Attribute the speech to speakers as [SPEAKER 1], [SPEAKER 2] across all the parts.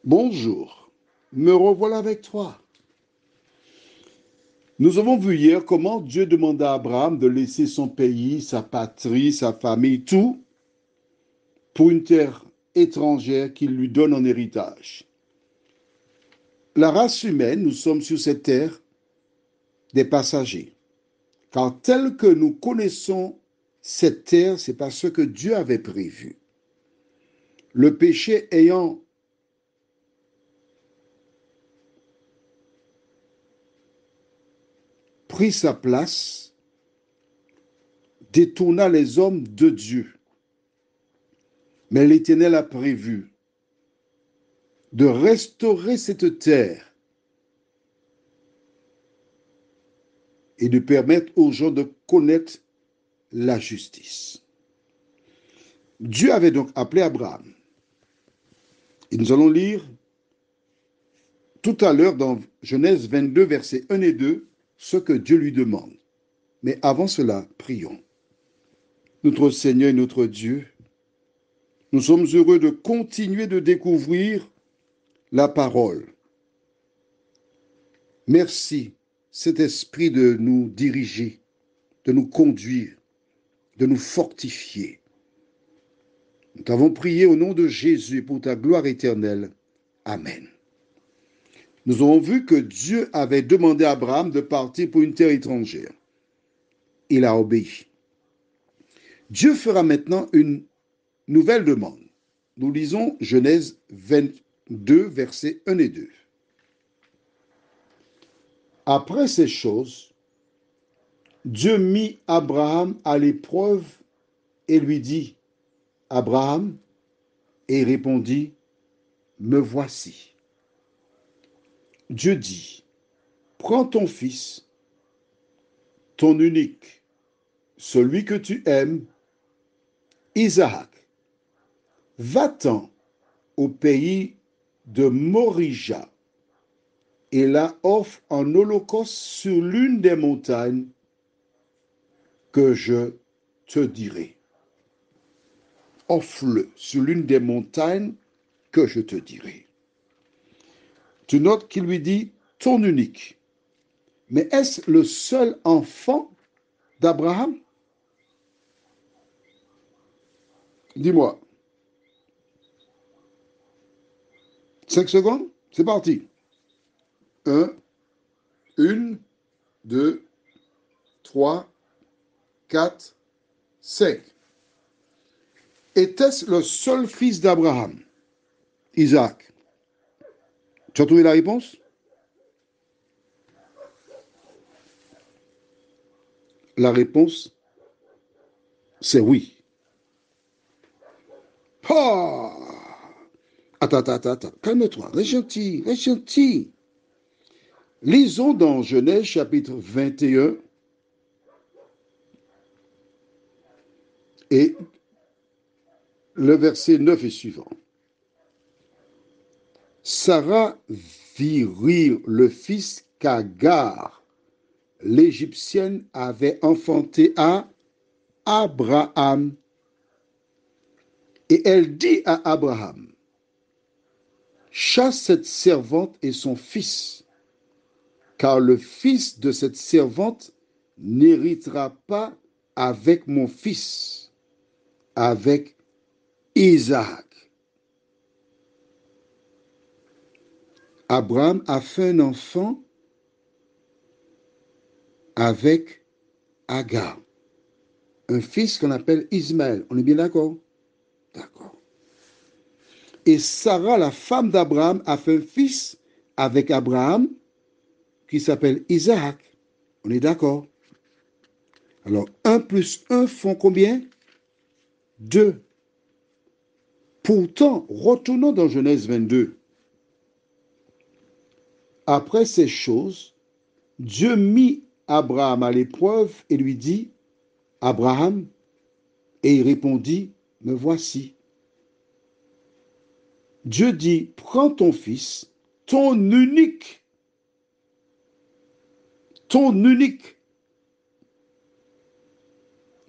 [SPEAKER 1] Bonjour, me revoilà avec toi. Nous avons vu hier comment Dieu demanda à Abraham de laisser son pays, sa patrie, sa famille, tout pour une terre étrangère qu'il lui donne en héritage. La race humaine, nous sommes sur cette terre des passagers. Car tel que nous connaissons cette terre, c'est parce que Dieu avait prévu. Le péché ayant pris sa place, détourna les hommes de Dieu. Mais l'Éternel a prévu de restaurer cette terre et de permettre aux gens de connaître la justice. Dieu avait donc appelé Abraham. Et nous allons lire tout à l'heure dans Genèse 22, versets 1 et 2, ce que Dieu lui demande. Mais avant cela, prions. Notre Seigneur et notre Dieu, nous sommes heureux de continuer de découvrir la parole. Merci, cet esprit, de nous diriger, de nous conduire, de nous fortifier. Nous t'avons prié au nom de Jésus pour ta gloire éternelle. Amen. Nous avons vu que Dieu avait demandé à Abraham de partir pour une terre étrangère. Il a obéi. Dieu fera maintenant une nouvelle demande. Nous lisons Genèse 22, versets 1 et 2. Après ces choses, Dieu mit Abraham à l'épreuve et lui dit, Abraham, et il répondit, me voici. Dieu dit, prends ton fils, ton unique, celui que tu aimes, Isaac, va-t'en au pays de Morija et la offre en holocauste sur l'une des montagnes que je te dirai. Offre-le sur l'une des montagnes que je te dirai. Tu notes qu'il lui dit ton unique. Mais est-ce le seul enfant d'Abraham? Dis-moi. 5 secondes, c'est parti. 1, 2, 3, 4, 5. Était-ce le seul fils d'Abraham, Isaac? Tu as trouvé la réponse? La réponse, c'est oui. Ah! Attends. Calme-toi. Reste gentil. Lisons dans Genèse chapitre 21 et le verset 9 et suivant. Sarah vit rire le fils qu'Agar, l'Égyptienne, avait enfanté à Abraham. Et elle dit à Abraham, chasse cette servante et son fils, car le fils de cette servante n'héritera pas avec mon fils, avec Isaac. Abraham a fait un enfant avec Agar, un fils qu'on appelle Ismaël. On est bien d'accord? D'accord. Et Sarah, la femme d'Abraham, a fait un fils avec Abraham qui s'appelle Isaac. On est d'accord? Alors, 1 plus 1 font combien? 2. Pourtant, retournons dans Genèse 22. Après ces choses, Dieu mit Abraham à l'épreuve et lui dit, Abraham, et il répondit, me voici. Dieu dit, prends ton fils, ton unique,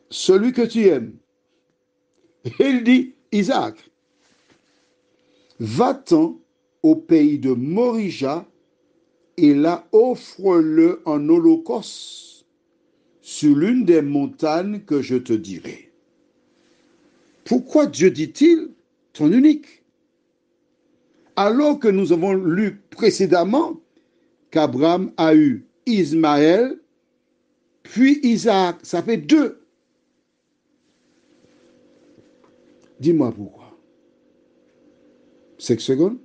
[SPEAKER 1] celui que tu aimes. Et il dit, Isaac, va-t'en au pays de Morija, et là offre-le en holocauste sur l'une des montagnes que je te dirai. Pourquoi Dieu dit-il ton unique? Alors que nous avons lu précédemment qu'Abraham a eu Ismaël, puis Isaac, ça fait 2. Dis-moi pourquoi. 5 secondes.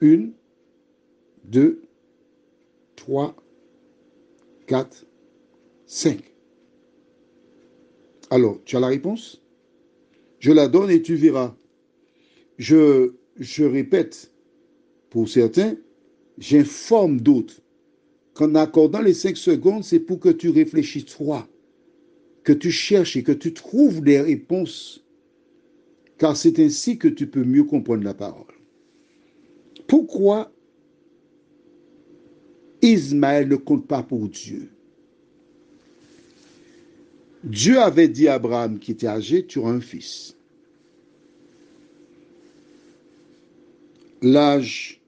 [SPEAKER 1] 1, 2, 3, 4, 5. Alors, tu as la réponse? Je la donne et tu verras. Je répète, pour certains, j'informe d'autres qu'en accordant les 5 secondes, c'est pour que tu réfléchisses toi, que tu cherches et que tu trouves des réponses, car c'est ainsi que tu peux mieux comprendre la parole. Pourquoi Ismaël ne compte pas pour Dieu? Dieu avait dit à Abraham, qui était âgé, tu auras un fils. L'âge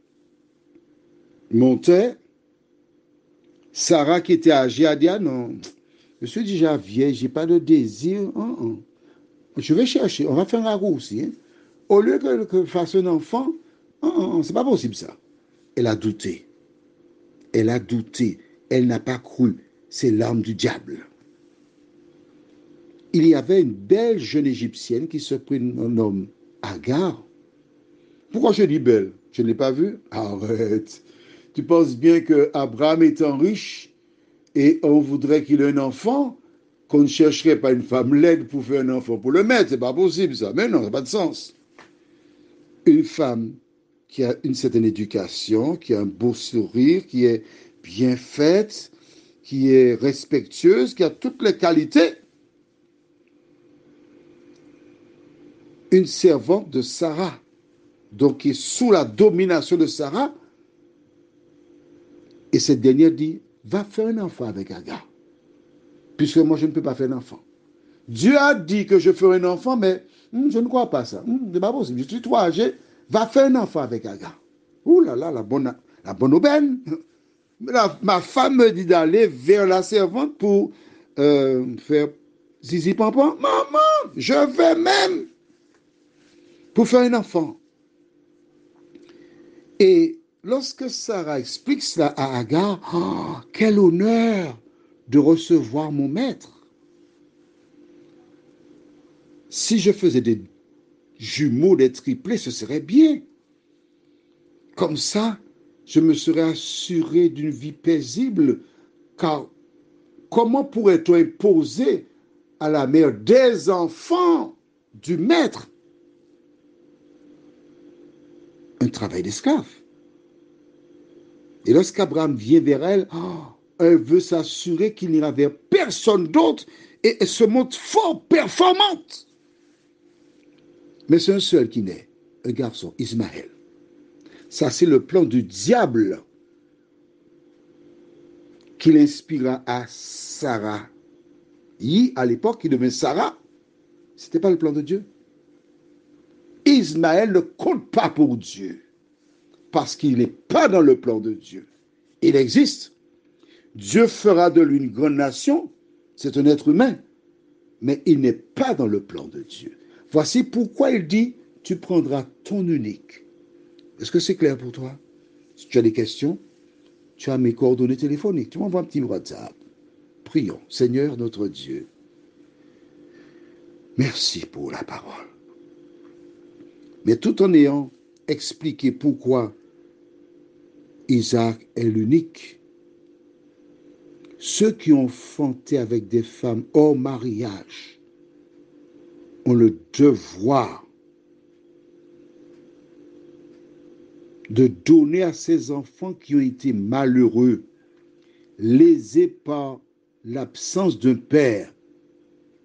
[SPEAKER 1] montait. Sarah, qui était âgée, a dit, ah non, je suis déjà vieille, je n'ai pas de désir. Je vais chercher, on va faire un raccourci. Hein. Au lieu que je fasse un enfant, c'est pas possible ça. Elle a douté. Elle a douté. Elle n'a pas cru. C'est l'arme du diable. Il y avait une belle jeune égyptienne qui se prénomme Agar. Pourquoi je dis belle? Je ne l'ai pas vue? Arrête. Tu penses bien que Abraham étant riche et on voudrait qu'il ait un enfant, qu'on ne chercherait pas une femme laide pour faire un enfant pour le mettre. C'est pas possible ça. Mais non, ça n'a pas de sens. Une femme qui a une certaine éducation, qui a un beau sourire, qui est bien faite, qui est respectueuse, qui a toutes les qualités. Une servante de Sarah, donc qui est sous la domination de Sarah. Et cette dernière dit, va faire un enfant avec Agar, puisque moi je ne peux pas faire un enfant. Dieu a dit que je ferai un enfant, mais je ne crois pas ça. C'est pas possible. Je suis trop âgé. Va faire un enfant avec Agar. Ouh là là, la bonne aubaine. Ma femme me dit d'aller vers la servante pour faire zizi pampan. Maman, je vais même pour faire un enfant. Et lorsque Sarah explique cela à Agar, oh, quel honneur de recevoir mon maître. Si je faisais des jumeaux, des triplés, ce serait bien. Comme ça, je me serais assuré d'une vie paisible, car comment pourrait-on imposer à la mère des enfants du maître un travail d'esclave? Et lorsqu'Abraham vient vers elle, elle veut s'assurer qu'il n'ira vers personne d'autre et elle se montre fort performante. Mais c'est un seul qui naît, un garçon, Ismaël. Ça, c'est le plan du diable qu'il inspira à Sarah. À l'époque, qui devint Sarah. Ce n'était pas le plan de Dieu. Ismaël ne compte pas pour Dieu parce qu'il n'est pas dans le plan de Dieu. Il existe. Dieu fera de lui une grande nation. C'est un être humain. Mais il n'est pas dans le plan de Dieu. Voici pourquoi il dit, tu prendras ton unique. Est-ce que c'est clair pour toi? Si tu as des questions, tu as mes coordonnées téléphoniques. Tu m'envoies un petit WhatsApp. Prions. Seigneur notre Dieu, merci pour la parole. Mais tout en ayant expliqué pourquoi Isaac est l'unique, ceux qui ont enfanté avec des femmes hors mariage ont le devoir de donner à ces enfants qui ont été malheureux, lésés par l'absence d'un père,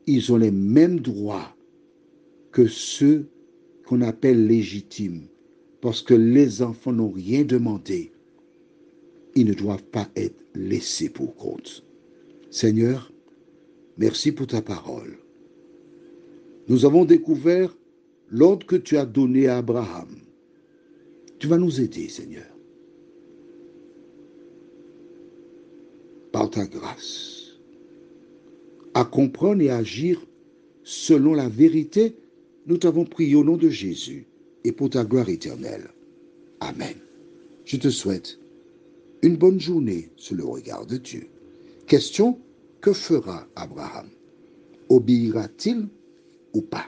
[SPEAKER 1] ils ont les mêmes droits que ceux qu'on appelle légitimes, parce que les enfants n'ont rien demandé. Ils ne doivent pas être laissés pour compte. Seigneur, merci pour ta parole. Nous avons découvert l'ordre que tu as donné à Abraham. Tu vas nous aider, Seigneur, par ta grâce, à comprendre et agir selon la vérité. Nous t'avons prié au nom de Jésus et pour ta gloire éternelle. Amen. Je te souhaite une bonne journée sous le regard de Dieu. Question, que fera Abraham? Obéira-t-il ou pas?